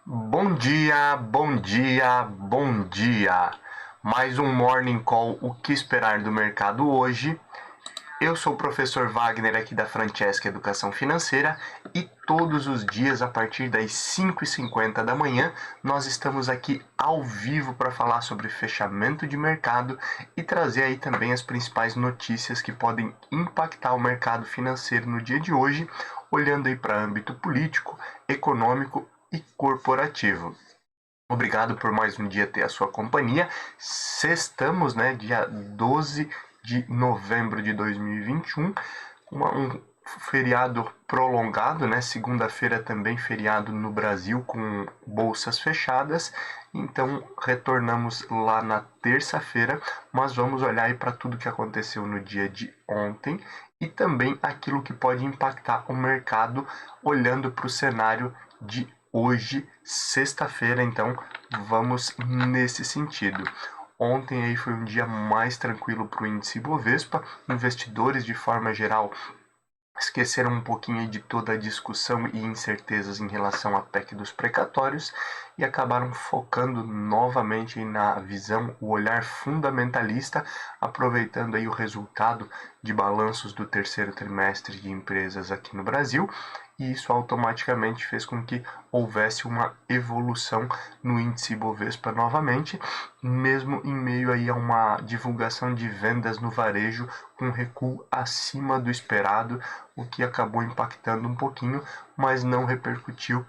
Bom dia, bom dia, bom dia. Mais um Morning Call, o que esperar do mercado hoje? Eu sou o professor Wagner aqui da Francesca Educação Financeira e todos os dias a partir das 5h50 da manhã nós estamos aqui ao vivo para falar sobre fechamento de mercado e trazer aí também as principais notícias que podem impactar o mercado financeiro no dia de hoje, olhando aí para âmbito político, econômico e corporativo. Obrigado por mais um dia ter a sua companhia. Sextamos, né, dia 12 de novembro de 2021, um feriado prolongado, né? Segunda-feira também feriado no Brasil com bolsas fechadas. Então retornamos lá na terça-feira, mas vamos olhar aí para tudo que aconteceu no dia de ontem e também aquilo que pode impactar o mercado olhando para o cenário de hoje, sexta-feira. Então vamos nesse sentido. Ontem aí foi um dia mais tranquilo para o índice Bovespa. Investidores, de forma geral, esqueceram um pouquinho de toda a discussão e incertezas em relação à PEC dos precatórios e acabaram focando novamente na visão, o olhar fundamentalista, aproveitando aí o resultado de balanços do terceiro trimestre de empresas aqui no Brasil, e isso automaticamente fez com que houvesse uma evolução no índice Bovespa novamente, mesmo em meio aí a uma divulgação de vendas no varejo com recuo acima do esperado, o que acabou impactando um pouquinho, mas não repercutiu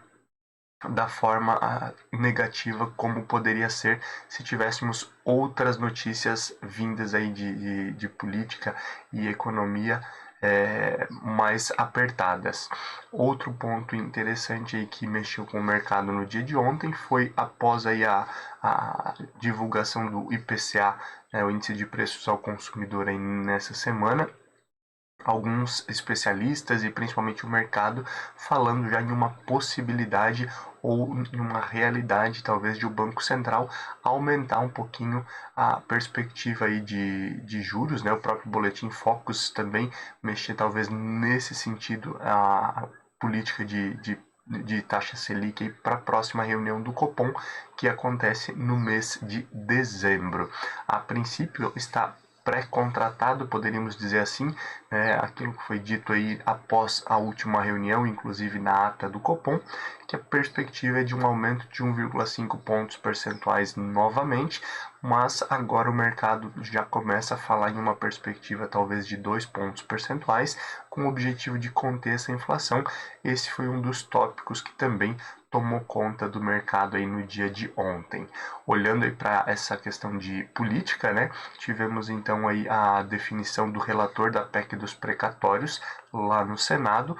da forma negativa como poderia ser se tivéssemos outras notícias vindas aí de política e economia mais apertadas. Outro ponto interessante aí que mexeu com o mercado no dia de ontem foi após aí a divulgação do IPCA, o índice de preços ao consumidor aí nessa semana, alguns especialistas e principalmente o mercado falando já em uma possibilidade ou em uma realidade talvez de o Banco Central aumentar um pouquinho a perspectiva aí de juros, né? O próprio Boletim Focus também mexer talvez nesse sentido a política de taxa Selic para a próxima reunião do Copom, que acontece no mês de dezembro. A princípio está pré-contratado, poderíamos dizer assim, aquilo que foi dito aí após a última reunião, inclusive na ata do Copom, que a perspectiva é de um aumento de 1,5 pontos percentuais novamente, mas agora o mercado já começa a falar em uma perspectiva talvez de 2 pontos percentuais, com o objetivo de conter essa inflação. Esse foi um dos tópicos que também tomou conta do mercado aí no dia de ontem. Olhando aí para essa questão de política, né, tivemos então aí a definição do relator da PEC dos precatórios lá no Senado.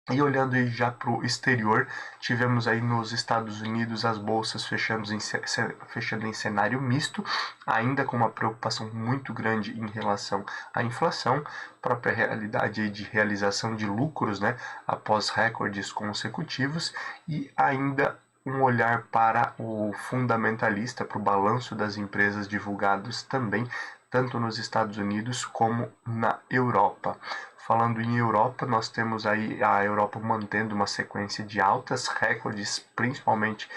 E olhando aí já para o exterior, tivemos aí nos Estados Unidos as bolsas fechando em cenário misto, ainda com uma preocupação muito grande em relação à inflação, própria realidade aí de realização de lucros, né, após recordes consecutivos, e ainda um olhar para o fundamentalista, para o balanço das empresas divulgados também, tanto nos Estados Unidos como na Europa. Falando em Europa, nós temos aí a Europa mantendo uma sequência de altas recordes, principalmente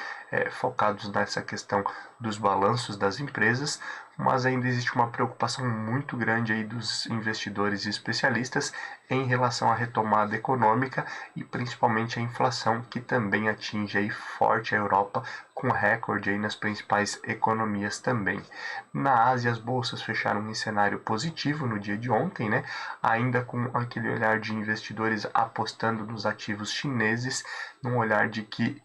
focados nessa questão dos balanços das empresas, mas ainda existe uma preocupação muito grande aí dos investidores e especialistas em relação à retomada econômica e principalmente a inflação, que também atinge aí forte a Europa, com recorde aí nas principais economias também. Na Ásia, as bolsas fecharam em cenário positivo no dia de ontem, né? Ainda com aquele olhar de investidores apostando nos ativos chineses, num olhar de que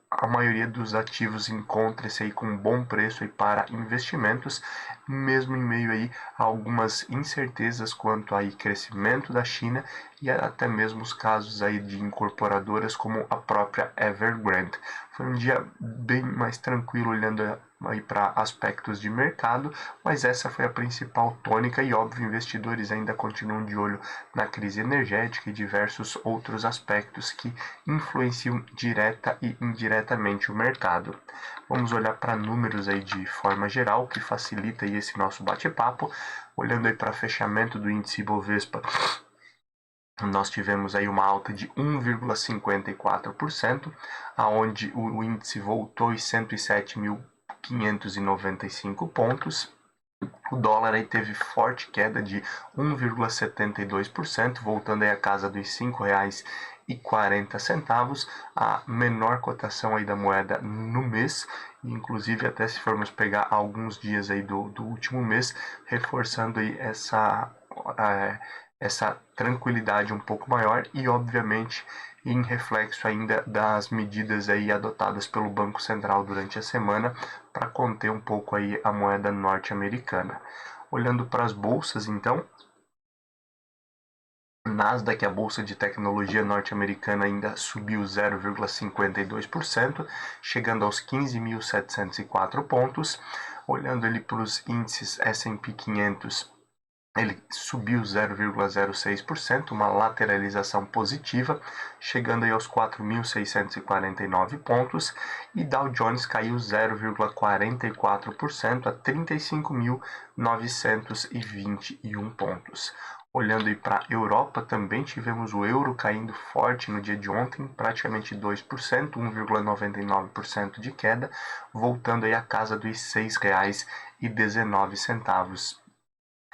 a maioria dos ativos encontra-se aí com um bom preço aí para investimentos, mesmo em meio aí a algumas incertezas quanto aí crescimento da China e até mesmo os casos aí de incorporadoras como a própria Evergrande. Foi um dia bem mais tranquilo olhando aí para aspectos de mercado, mas essa foi a principal tônica e óbvio investidores ainda continuam de olho na crise energética e diversos outros aspectos que influenciam direta e indiretamente o mercado. Vamos olhar para números aí de forma geral, que facilita aí esse nosso bate-papo, olhando aí para fechamento do índice Bovespa nós tivemos aí uma alta de 1,54%, aonde o índice voltou em 107.595 pontos. O dólar aí teve forte queda de 1,72%, voltando aí à casa dos R$ 5,40, a menor cotação aí da moeda no mês, inclusive até se formos pegar alguns dias aí do último mês, reforçando aí essa tranquilidade um pouco maior e, obviamente, em reflexo ainda das medidas aí adotadas pelo Banco Central durante a semana para conter um pouco aí a moeda norte-americana. Olhando para as bolsas, então, Nasdaq, a bolsa de tecnologia norte-americana, ainda subiu 0,52%, chegando aos 15.704 pontos. Olhando ali para os índices S&P 500, ele subiu 0,06%, uma lateralização positiva, chegando aí aos 4.649 pontos, e Dow Jones caiu 0,44% a 35.921 pontos. Olhando aí para a Europa, também tivemos o euro caindo forte no dia de ontem, praticamente 2%, 1,99% de queda, voltando aí à casa dos R$ 6,19.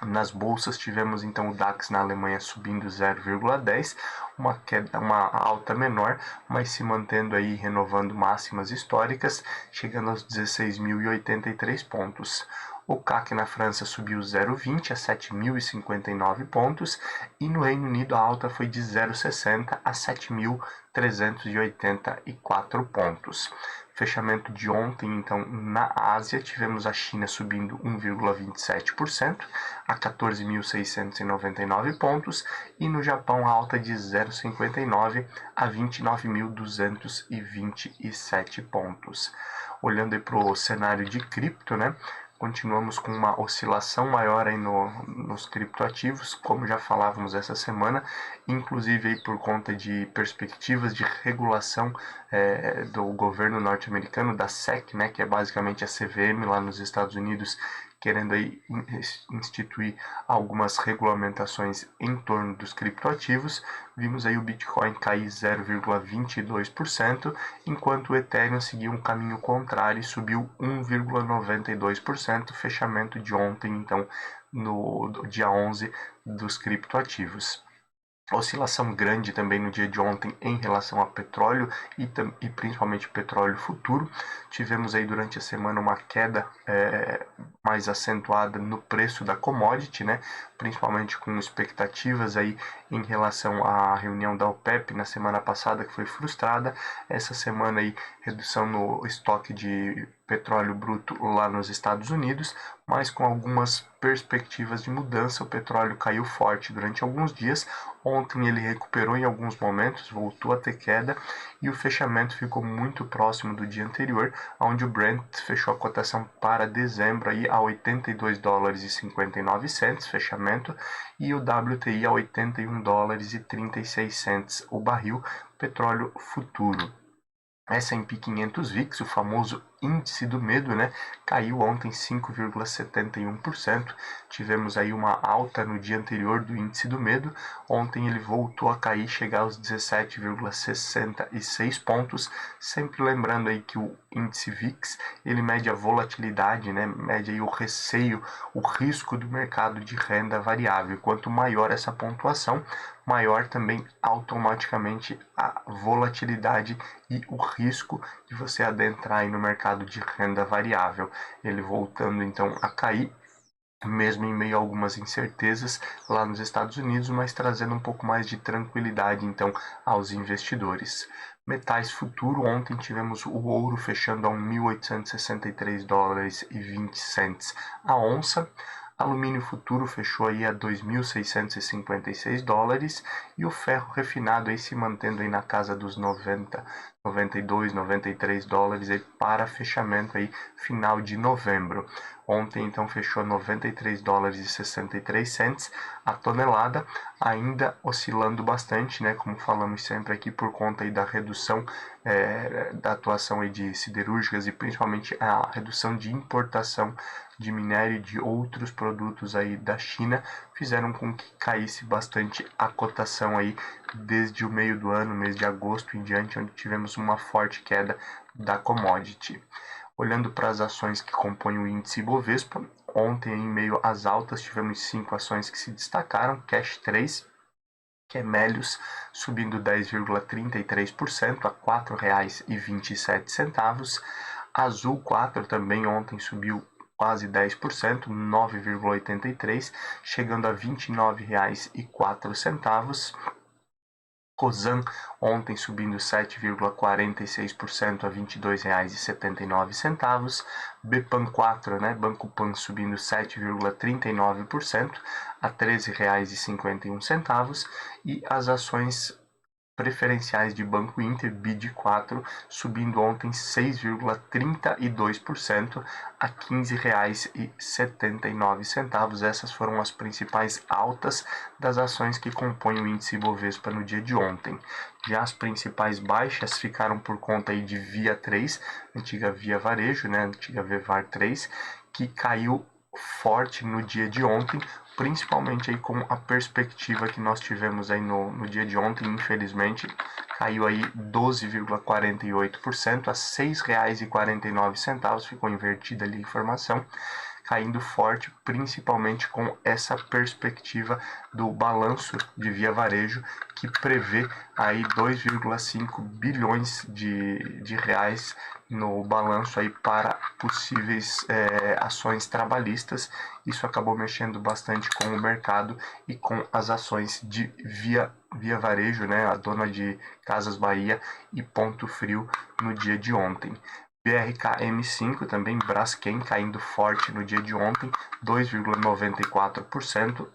Nas bolsas tivemos então o DAX na Alemanha subindo 0,10, uma alta menor, mas se mantendo aí renovando máximas históricas, chegando aos 16.083 pontos. O CAC na França subiu 0,20 a 7.059 pontos e no Reino Unido a alta foi de 0,60 a 7.384 pontos. Fechamento de ontem, então, na Ásia, tivemos a China subindo 1,27% a 14.699 pontos e no Japão a alta de 0,59 a 29.227 pontos. Olhando para o cenário de cripto, né? Continuamos com uma oscilação maior aí nos criptoativos, como já falávamos essa semana, inclusive aí por conta de perspectivas de regulação do governo norte-americano, da SEC, né, que é basicamente a CVM lá nos Estados Unidos, querendo aí instituir algumas regulamentações em torno dos criptoativos. Vimos aí o Bitcoin cair 0,22%, enquanto o Ethereum seguiu um caminho contrário e subiu 1,92%, fechamento de ontem, então, no dia 11 dos criptoativos. Oscilação grande também no dia de ontem em relação a petróleo e principalmente petróleo futuro. Tivemos aí durante a semana uma queda mais acentuada no preço da commodity, né? Principalmente com expectativas aí em relação à reunião da OPEP na semana passada, que foi frustrada. Essa semana aí, redução no estoque de petróleo bruto lá nos Estados Unidos, mas com algumas perspectivas de mudança. O petróleo caiu forte durante alguns dias. Ontem ele recuperou em alguns momentos, voltou a ter queda e o fechamento ficou muito próximo do dia anterior, onde o Brent fechou a cotação para dezembro aí a $82,59 fechamento e o WTI a $81,36 o barril petróleo futuro. S&P 500 VIX, o famoso índice do medo, né, caiu ontem 5,71%. Tivemos aí uma alta no dia anterior do índice do medo. Ontem ele voltou a cair, chegar aos 17,66 pontos. Sempre lembrando aí que o índice VIX, ele mede a volatilidade, né, mede aí o receio, o risco do mercado de renda variável. Quanto maior essa pontuação, maior também automaticamente a volatilidade e o risco de você adentrar aí no mercado de renda variável. Ele voltando então a cair, mesmo em meio a algumas incertezas lá nos Estados Unidos, mas trazendo um pouco mais de tranquilidade então aos investidores. Metais futuro, ontem tivemos o ouro fechando a $1.863,20 a onça. Alumínio futuro fechou aí a $2.656 e o ferro refinado aí se mantendo aí na casa dos 92, 93 dólares aí para fechamento aí final de novembro. Ontem então fechou 93 dólares e 63 cents a tonelada, ainda oscilando bastante, né, como falamos sempre aqui, por conta aí da redução da atuação aí de siderúrgicas e principalmente a redução de importação de minério e de outros produtos aí da China, fizeram com que caísse bastante a cotação aí desde o meio do ano, mês de agosto em diante, onde tivemos uma forte queda da commodity. Olhando para as ações que compõem o índice Ibovespa, ontem em meio às altas tivemos 5 ações que se destacaram, Cash 3, que é Melius, subindo 10,33% a R$ 4,27. Azul 4 também ontem subiu quase 10%, 9,83%, chegando a R$ 29,04. Cosan ontem subindo 7,46% a R$ 22,79. Bepan 4, né, Banco Pan subindo 7,39% a R$ 13,51. E as ações preferenciais de Banco Inter, BID4, subindo ontem 6,32% a R$ 15,79. Essas foram as principais altas das ações que compõem o índice Ibovespa no dia de ontem. Já as principais baixas ficaram por conta aí de Via 3, antiga Via Varejo, né, antiga Vevar 3, que caiu forte no dia de ontem, principalmente aí com a perspectiva que nós tivemos aí no dia de ontem, infelizmente, caiu aí 12,48% a R$ 6,49, ficou invertida ali a informação, caindo forte, principalmente com essa perspectiva do balanço de Via Varejo, que prevê aí 2,5 bilhões de reais no balanço aí para possíveis ações trabalhistas. Isso acabou mexendo bastante com o mercado e com as ações de Via Varejo, né, a dona de Casas Bahia e Ponto Frio no dia de ontem. BRKM5 também, Braskem, caindo forte no dia de ontem, 2,94%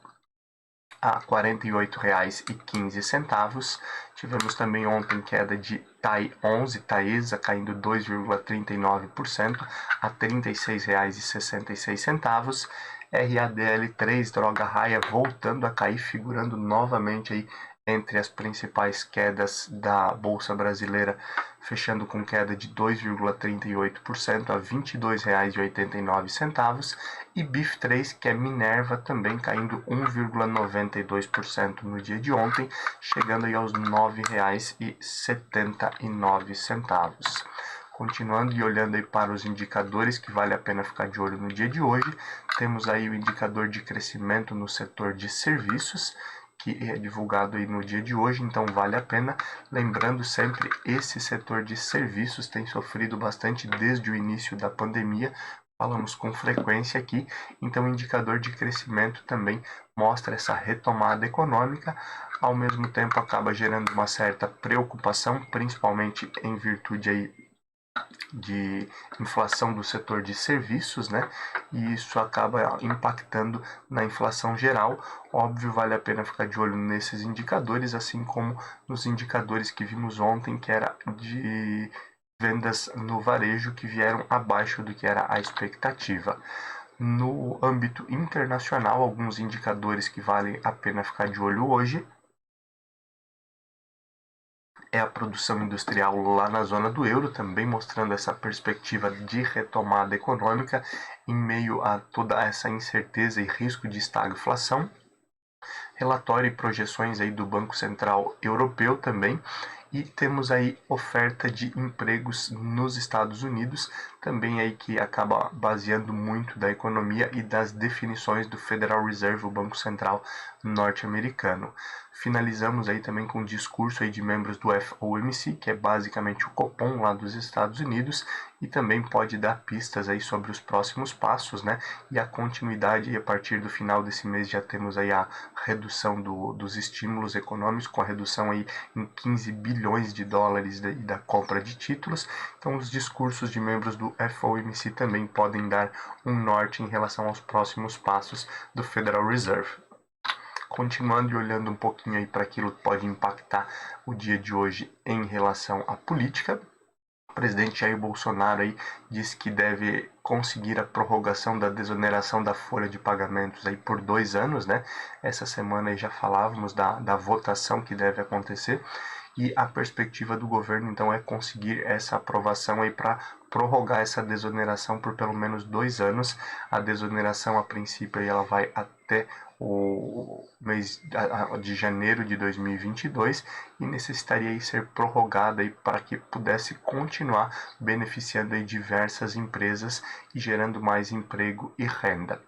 a R$ 48,15. Tivemos também ontem queda de TAI 11, Taesa, caindo 2,39% a R$ 36,66. RADL3, Droga Raia, voltando a cair, figurando novamente aí entre as principais quedas da Bolsa Brasileira, fechando com queda de 2,38% a R$ 22,89. E BIF3, que é Minerva, também caindo 1,92% no dia de ontem, chegando aí aos R$ 9,79. Continuando e olhando aí para os indicadores que vale a pena ficar de olho no dia de hoje, temos aí o indicador de crescimento no setor de serviços, que é divulgado aí no dia de hoje, então vale a pena. Lembrando sempre, esse setor de serviços tem sofrido bastante desde o início da pandemia, falamos com frequência aqui, então o indicador de crescimento também mostra essa retomada econômica, ao mesmo tempo acaba gerando uma certa preocupação, principalmente em virtude aí de inflação do setor de serviços, né? E isso acaba impactando na inflação geral. Óbvio, vale a pena ficar de olho nesses indicadores, assim como nos indicadores que vimos ontem, que era de vendas no varejo, que vieram abaixo do que era a expectativa. No âmbito internacional, alguns indicadores que valem a pena ficar de olho hoje é a produção industrial lá na zona do euro, também mostrando essa perspectiva de retomada econômica em meio a toda essa incerteza e risco de estagflação. Relatório e projeções aí do Banco Central Europeu também. E temos aí oferta de empregos nos Estados Unidos, também aí que acaba baseando muito da economia e das definições do Federal Reserve, o Banco Central norte-americano. Finalizamos aí também com o discurso aí de membros do FOMC, que é basicamente o Copom lá dos Estados Unidos, e também pode dar pistas aí sobre os próximos passos, né? E a continuidade, e a partir do final desse mês já temos aí a redução dos estímulos econômicos, com a redução aí em 15 bilhões de dólares da compra de títulos. Então os discursos de membros do FOMC também podem dar um norte em relação aos próximos passos do Federal Reserve. Continuando e olhando um pouquinho aí para aquilo que pode impactar o dia de hoje em relação à política, o presidente Jair Bolsonaro aí disse que deve conseguir a prorrogação da desoneração da folha de pagamentos aí por 2 anos, né? Essa semana aí já falávamos da votação que deve acontecer e a perspectiva do governo então é conseguir essa aprovação aí para prorrogar essa desoneração por pelo menos 2 anos. A desoneração a princípio aí ela vai até o mês de janeiro de 2022 e necessitaria aí ser prorrogada aí para que pudesse continuar beneficiando aí diversas empresas e gerando mais emprego e renda.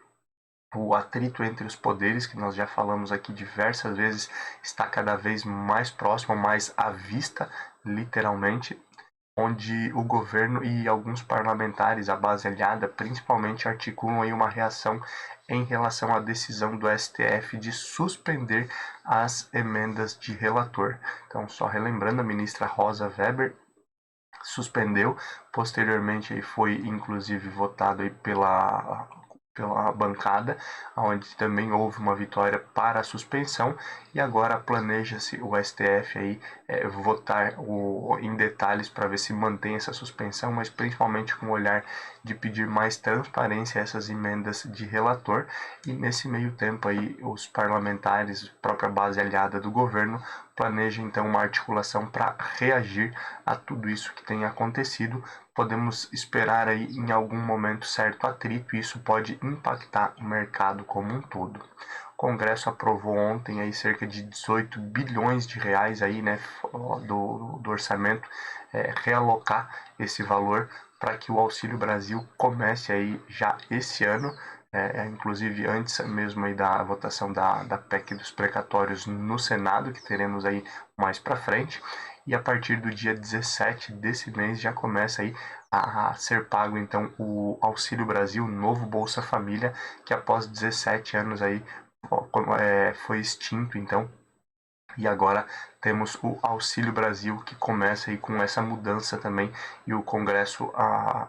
O atrito entre os poderes, que nós já falamos aqui diversas vezes, está cada vez mais próximo, mais à vista, literalmente, onde o governo e alguns parlamentares, a base aliada, principalmente articulam aí uma reação em relação à decisão do STF de suspender as emendas de relator. Então, só relembrando, a ministra Rosa Weber suspendeu, posteriormente aí foi inclusive votado aí pela bancada, onde também houve uma vitória para a suspensão e agora planeja-se o STF aí votar em detalhes para ver se mantém essa suspensão, mas principalmente com o olhar de pedir mais transparência a essas emendas de relator e nesse meio tempo aí os parlamentares, própria base aliada do governo, planeja então uma articulação para reagir a tudo isso que tem acontecido. Podemos esperar aí em algum momento certo atrito e isso pode impactar o mercado como um todo. O Congresso aprovou ontem aí cerca de 18 bilhões de reais aí, né, do orçamento, realocar esse valor para que o Auxílio Brasil comece aí já esse ano, inclusive antes mesmo aí da votação da PEC dos precatórios no Senado, que teremos aí mais para frente, e a partir do dia 17 desse mês já começa aí a ser pago então o Auxílio Brasil, novo Bolsa Família, que após 17 anos aí foi extinto então, e agora temos o Auxílio Brasil que começa aí com essa mudança também e o Congresso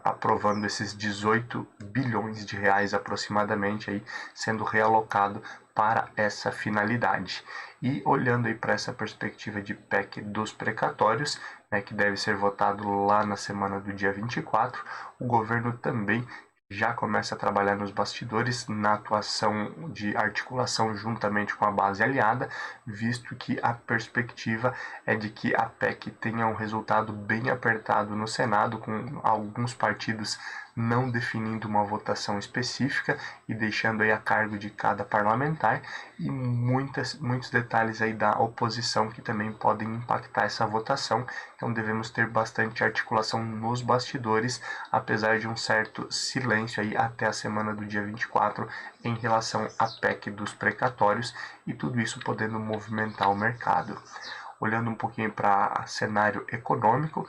aprovando esses 18 bilhões de reais aproximadamente aí sendo realocado para essa finalidade. E olhando aí para essa perspectiva de PEC dos precatórios, né, que deve ser votado lá na semana do dia 24, o governo também já começa a trabalhar nos bastidores na atuação de articulação juntamente com a base aliada, visto que a perspectiva é de que a PEC tenha um resultado bem apertado no Senado, com alguns partidos não definindo uma votação específica e deixando aí a cargo de cada parlamentar, e muitos detalhes aí da oposição que também podem impactar essa votação. Então devemos ter bastante articulação nos bastidores, apesar de um certo silêncio aí até a semana do dia 24 em relação à PEC dos precatórios e tudo isso podendo movimentar o mercado. Olhando um pouquinho para o cenário econômico,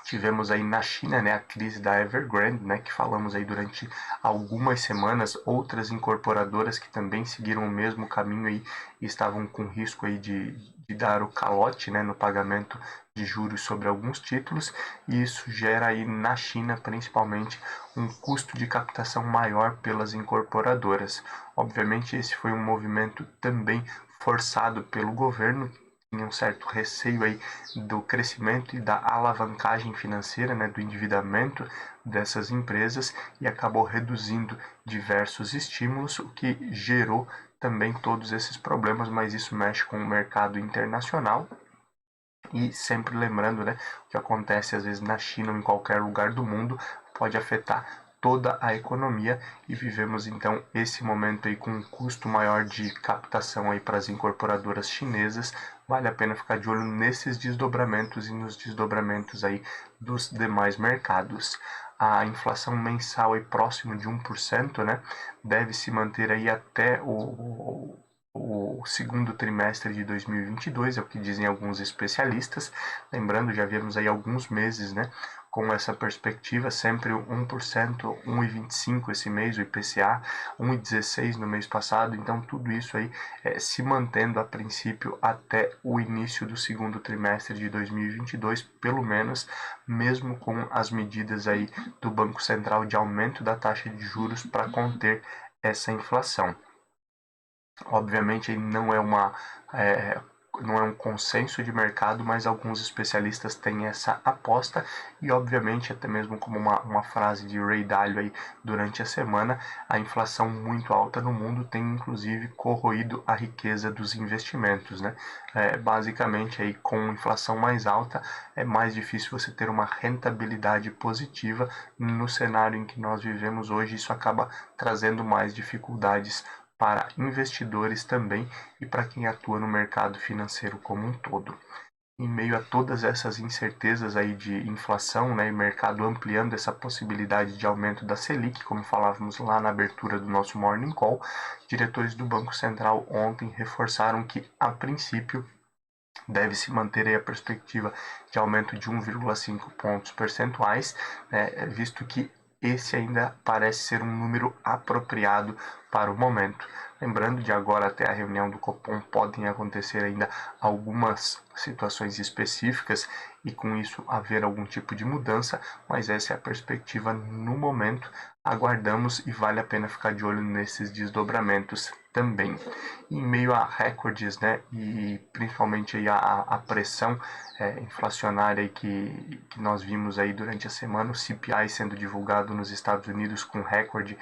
tivemos aí na China, né, a crise da Evergrande, né, que falamos aí durante algumas semanas, outras incorporadoras que também seguiram o mesmo caminho aí e estavam com risco aí de dar o calote, né, no pagamento de juros sobre alguns títulos, e isso gera aí na China principalmente um custo de captação maior pelas incorporadoras. Obviamente esse foi um movimento também forçado pelo governo, tinha um certo receio aí do crescimento e da alavancagem financeira, né, do endividamento dessas empresas e acabou reduzindo diversos estímulos, o que gerou também todos esses problemas, mas isso mexe com o mercado internacional. E sempre lembrando, né, o que acontece às vezes na China ou em qualquer lugar do mundo pode afetar toda a economia e vivemos então esse momento aí com um custo maior de captação aí para as incorporadoras chinesas. Vale a pena ficar de olho nesses desdobramentos e nos desdobramentos aí dos demais mercados. A inflação mensal aí próximo de 1%, né, deve se manter aí até o segundo trimestre de 2022, é o que dizem alguns especialistas. Lembrando, já vimos aí alguns meses, né, com essa perspectiva, sempre 1%, 1,25% esse mês, o IPCA, 1,16% no mês passado, então tudo isso aí se mantendo a princípio até o início do segundo trimestre de 2022, pelo menos, mesmo com as medidas aí do Banco Central de aumento da taxa de juros para conter essa inflação. Obviamente não é é, não é um consenso de mercado, mas alguns especialistas têm essa aposta e, obviamente, até mesmo como uma frase de Ray Dalio aí durante a semana, a inflação muito alta no mundo tem inclusive corroído a riqueza dos investimentos, né? Basicamente, aí, com inflação mais alta, é mais difícil você ter uma rentabilidade positiva no cenário em que nós vivemos hoje. Isso acaba trazendo mais dificuldades para investidores também e para quem atua no mercado financeiro como um todo. Em meio a todas essas incertezas aí de inflação, né, e mercado ampliando essa possibilidade de aumento da Selic, como falávamos lá na abertura do nosso Morning Call, diretores do Banco Central ontem reforçaram que, a princípio, deve-se manter aí a perspectiva de aumento de 1,5 pontos percentuais, né, visto que esse ainda parece ser um número apropriado para o momento. Lembrando, de agora até a reunião do Copom podem acontecer ainda algumas situações específicas e com isso haver algum tipo de mudança, mas essa é a perspectiva no momento. Aguardamos e vale a pena ficar de olho nesses desdobramentos também. Em meio a recordes, né, e principalmente aí a pressão inflacionária aí que nós vimos aí durante a semana, o CPI sendo divulgado nos Estados Unidos com recorde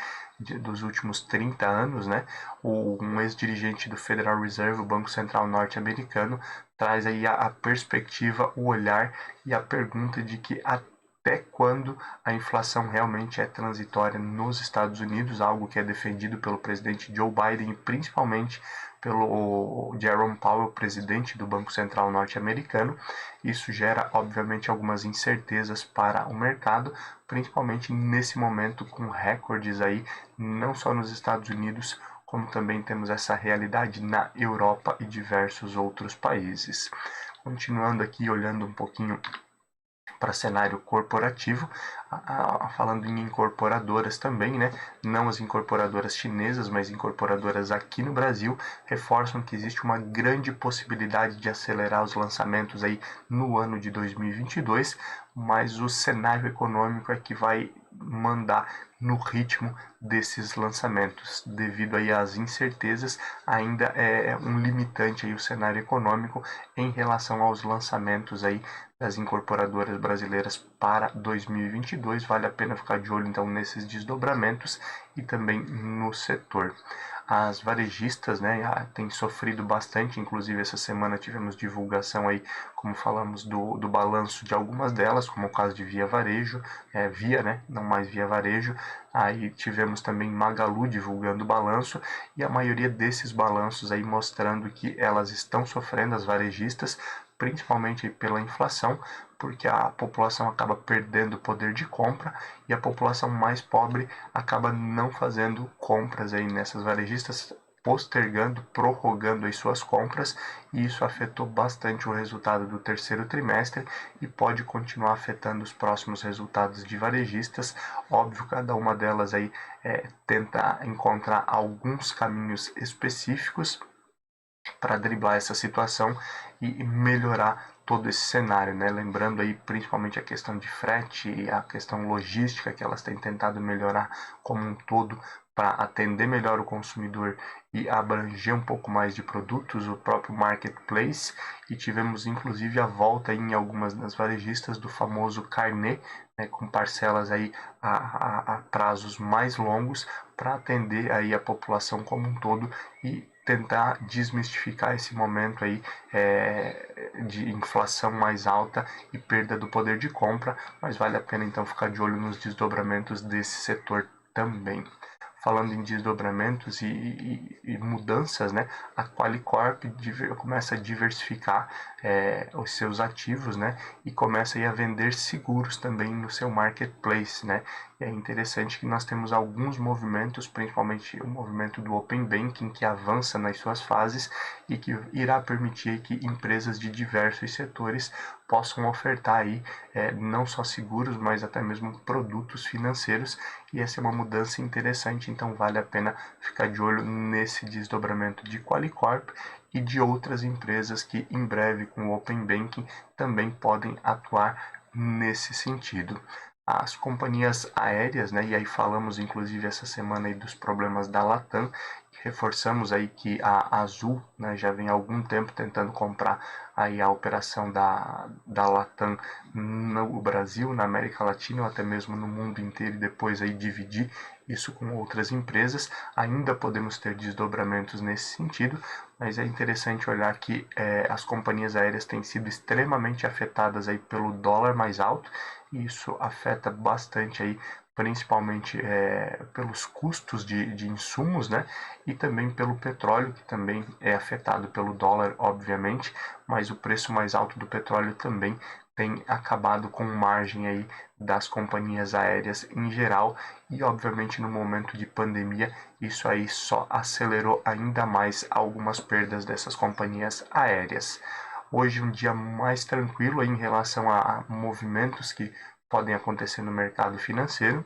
dos últimos 30 anos, né? Um ex-dirigente do Federal Reserve, o Banco Central norte-americano, traz aí a perspectiva, o olhar e a pergunta de que até quando a inflação realmente é transitória nos Estados Unidos, algo que é defendido pelo presidente Joe Biden e principalmente pelo Jerome Powell, presidente do Banco Central norte-americano. Isso gera, obviamente, algumas incertezas para o mercado, principalmente nesse momento com recordes aí, não só nos Estados Unidos, como também temos essa realidade na Europa e diversos outros países. Continuando aqui, olhando um pouquinho para cenário corporativo, falando em incorporadoras também, né? Não as incorporadoras chinesas, mas incorporadoras aqui no Brasil, reforçam que existe uma grande possibilidade de acelerar os lançamentos aí no ano de 2022, mas o cenário econômico é que vai mandar no ritmo desses lançamentos, devido aí às incertezas, ainda é um limitante aí o cenário econômico em relação aos lançamentos aí das incorporadoras brasileiras para 2022. Vale a pena ficar de olho então nesses desdobramentos e também no setor. As varejistas, né, têm sofrido bastante, inclusive essa semana tivemos divulgação aí, como falamos, do balanço de algumas delas, como o caso de Via Varejo, Via, né, não mais Via Varejo. Aí tivemos também Magalu divulgando o balanço e a maioria desses balanços aí mostrando que elas estão sofrendo, as varejistas, principalmente pela inflação, porque a população acaba perdendo o poder de compra e a população mais pobre acaba não fazendo compras aí nessas varejistas, postergando, prorrogando as suas compras, e isso afetou bastante o resultado do terceiro trimestre e pode continuar afetando os próximos resultados de varejistas. Óbvio, cada uma delas aí tenta encontrar alguns caminhos específicos para driblar essa situação e melhorar todo esse cenário, né? Lembrando aí principalmente a questão de frete e a questão logística que elas têm tentado melhorar como um todo para atender melhor o consumidor e abranger um pouco mais de produtos, o próprio marketplace, e tivemos inclusive a volta em algumas das varejistas do famoso carnê, né, com parcelas aí a prazos mais longos para atender aí a população como um todo e tentar desmistificar esse momento aí de inflação mais alta e perda do poder de compra, mas vale a pena então ficar de olho nos desdobramentos desse setor também. Falando em desdobramentos e mudanças, né, a Qualicorp começa a diversificar os seus ativos, né, e começa aí a vender seguros também no seu marketplace, né. E é interessante que nós temos alguns movimentos, principalmente o movimento do Open Banking, que avança nas suas fases e que irá permitir que empresas de diversos setores possam ofertar aí não só seguros, mas até mesmo produtos financeiros, e essa é uma mudança interessante, então vale a pena ficar de olho nesse desdobramento de Qualicorp e de outras empresas que em breve com o Open Banking também podem atuar nesse sentido. as companhias aéreas, né? E aí falamos inclusive essa semana aí dos problemas da Latam. Reforçamos aí que a Azul, né, já vem há algum tempo tentando comprar aí a operação da Latam no Brasil, na América Latina ou até mesmo no mundo inteiro e depois aí dividir isso com outras empresas. Ainda podemos ter desdobramentos nesse sentido, mas é interessante olhar que as companhias aéreas têm sido extremamente afetadas aí pelo dólar mais alto, e isso afeta bastante aí, principalmente pelos custos de insumos, né? E também pelo petróleo, que também é afetado pelo dólar, obviamente, mas o preço mais alto do petróleo também tem acabado com margem aí das companhias aéreas em geral, e obviamente no momento de pandemia isso aí só acelerou ainda mais algumas perdas dessas companhias aéreas. Hoje um dia mais tranquilo em relação a movimentos que podem acontecer no mercado financeiro,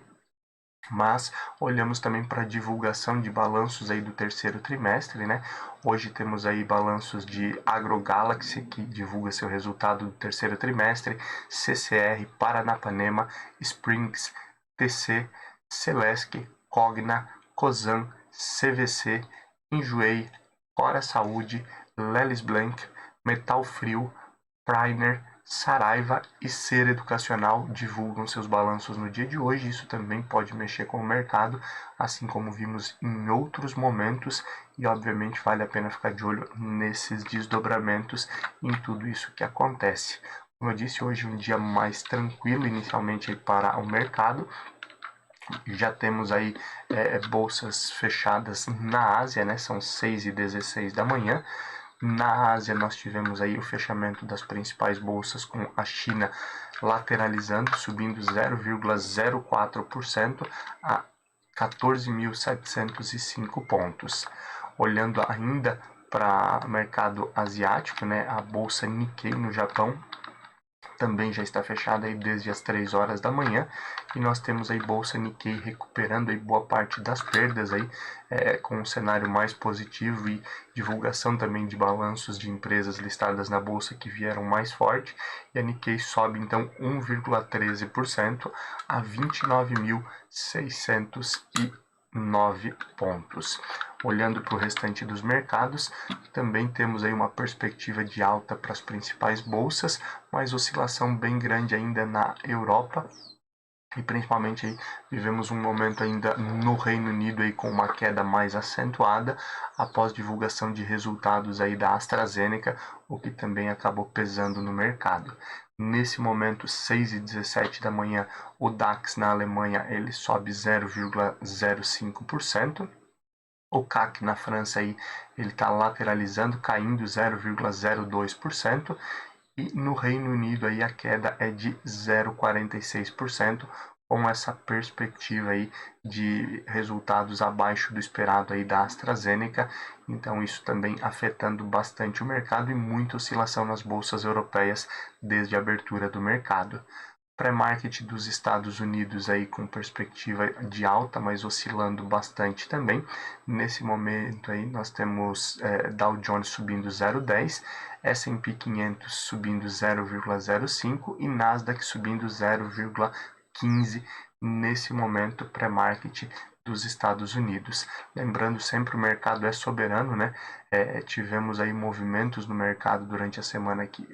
mas olhamos também para a divulgação de balanços aí do terceiro trimestre, né? Hoje temos aí balanços de AgroGalaxy, que divulga seu resultado do terceiro trimestre, CCR, Paranapanema, Springs, TC, Celesc, Cogna, Cosan, CVC, Enjoei, Cora Saúde, Lelis Blanc, Metal Frio, Priner, Saraiva e Ser Educacional divulgam seus balanços no dia de hoje. Isso também pode mexer com o mercado, assim como vimos em outros momentos, e obviamente vale a pena ficar de olho nesses desdobramentos em tudo isso que acontece. Como eu disse, hoje um dia mais tranquilo inicialmente para o mercado. Já temos aí bolsas fechadas na Ásia, né? São 6h16 da manhã. Na Ásia, nós tivemos aí o fechamento das principais bolsas, com a China lateralizando, subindo 0,04% a 14.705 pontos. Olhando ainda para o mercado asiático, né, a bolsa Nikkei no Japão também já está fechada aí desde as 3 horas da manhã, e nós temos aí bolsa Nikkei recuperando aí boa parte das perdas aí, com um cenário mais positivo e divulgação também de balanços de empresas listadas na bolsa que vieram mais forte, e a Nikkei sobe então 1,13% a 29.609 pontos. Olhando para o restante dos mercados, também temos aí uma perspectiva de alta para as principais bolsas, mas oscilação bem grande ainda na Europa, e principalmente aí vivemos um momento ainda no Reino Unido aí com uma queda mais acentuada após divulgação de resultados aí da AstraZeneca, o que também acabou pesando no mercado. Nesse momento, 6h17 da manhã, o DAX na Alemanha ele sobe 0,05%. O CAC na França aí, ele está lateralizando, caindo 0,02%, e no Reino Unido aí a queda é de 0,46%, com essa perspectiva aí de resultados abaixo do esperado aí da AstraZeneca. Então isso também afetando bastante o mercado e muita oscilação nas bolsas europeias desde a abertura do mercado. Pré-market dos Estados Unidos aí com perspectiva de alta, mas oscilando bastante também. Nesse momento aí nós temos Dow Jones subindo 0,10, S&P 500 subindo 0,05 e Nasdaq subindo 0,15 nesse momento pré-market dos Estados Unidos. Lembrando sempre, o mercado é soberano, né? Tivemos aí movimentos no mercado durante a semana que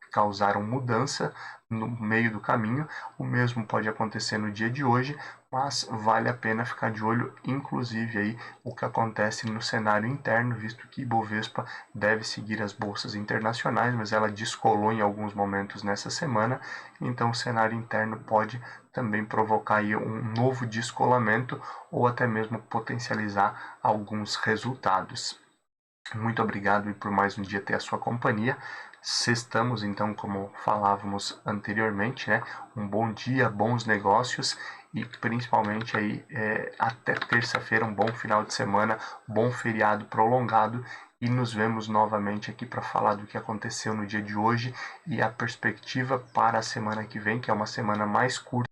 causaram mudança no meio do caminho. O mesmo pode acontecer no dia de hoje, mas vale a pena ficar de olho, inclusive aí o que acontece no cenário interno, visto que Ibovespa deve seguir as bolsas internacionais, mas ela descolou em alguns momentos nessa semana, então o cenário interno pode também provocar aí um novo descolamento ou até mesmo potencializar alguns resultados. Muito obrigado por mais um dia ter a sua companhia. Sextamos, então, como falávamos anteriormente, né? Um bom dia, bons negócios e principalmente aí até terça-feira, um bom final de semana, bom feriado prolongado, e nos vemos novamente aqui para falar do que aconteceu no dia de hoje e a perspectiva para a semana que vem, que é uma semana mais curta